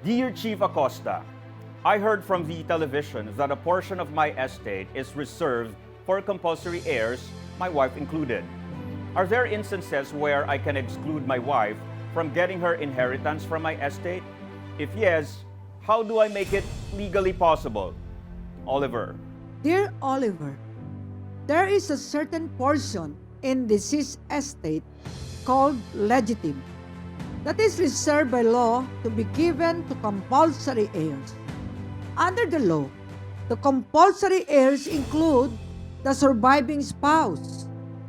Dear Chief Acosta, I heard from the television that a portion of my estate is reserved for compulsory heirs, my wife included. Are there instances where I can exclude my wife from getting her inheritance from my estate? If yes, how do I make it legally possible? Oliver. Dear Oliver, there is a certain portion in deceased estate called legitim that is reserved by law to be given to compulsory heirs. Under the law, the compulsory heirs include the surviving spouse,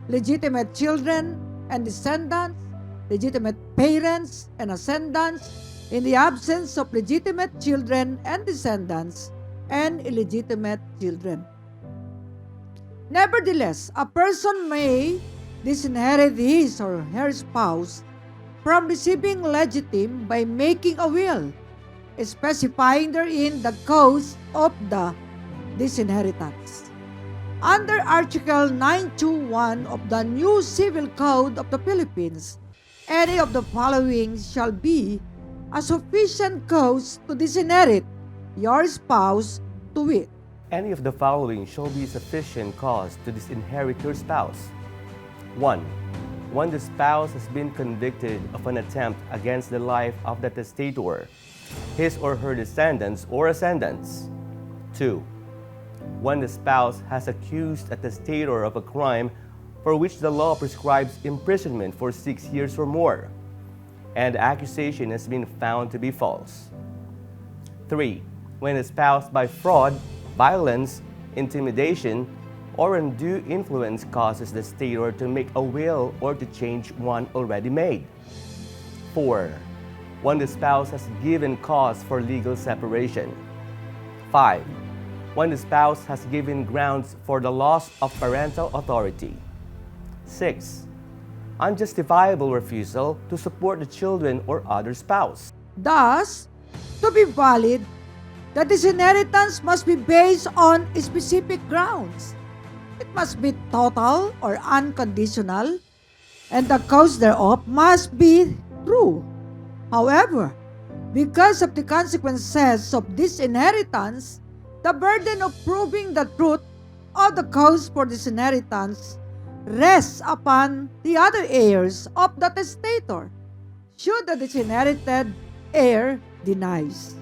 legitimate children and descendants, legitimate parents and ascendants, in the absence of legitimate children and descendants, and illegitimate children. Nevertheless, a person may disinherit his or her spouse from receiving legitim by making a will, specifying therein the cause of the disinheritance. Under Article 921 of the new Civil Code of the Philippines, any of the following shall be a sufficient cause to disinherit your spouse, to wit. Any of the following shall be sufficient cause to disinherit your spouse. 1. When the spouse has been convicted of an attempt against the life of the testator, his or her descendants or ascendants. 2. When the spouse has accused a testator of a crime for which the law prescribes imprisonment for 6 years or more, and the accusation has been found to be false. 3. When the spouse by fraud, violence, intimidation, or undue influence causes the testator to make a will or to change one already made. 4. When the spouse has given cause for legal separation. 5. When the spouse has given grounds for the loss of parental authority. 6. Unjustifiable refusal to support the children or other spouse. Thus, to be valid, the disinheritance must be based on specific grounds. It must be total or unconditional, and the cause thereof must be true. However, because of the consequences of disinheritance, the burden of proving the truth of the cause for disinheritance rests upon the other heirs of the testator, should the disinherited heir denies.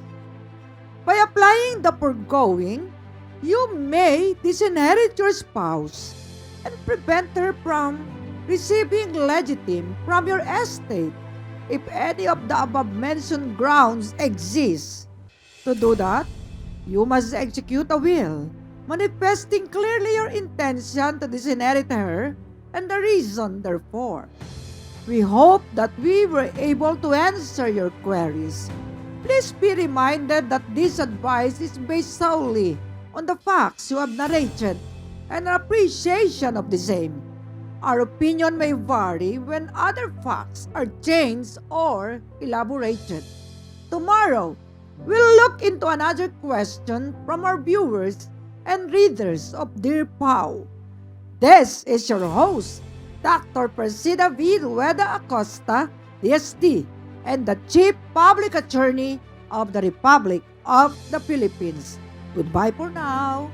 By applying the foregoing, you may disinherit your spouse and prevent her from receiving legitim from your estate if any of the above-mentioned grounds exist. To do that, you must execute a will, manifesting clearly your intention to disinherit her and the reason therefore. We hope that we were able to answer your queries. Please be reminded that this advice is based solely on the facts you have narrated and an appreciation of the same. Our opinion may vary when other facts are changed or elaborated. Tomorrow, we'll look into another question from our viewers and readers of Dear PAO. This is your host, Dr. Persida V. Rueda Acosta, DSD, and the Chief Public Attorney of the Republic of the Philippines. Goodbye for now.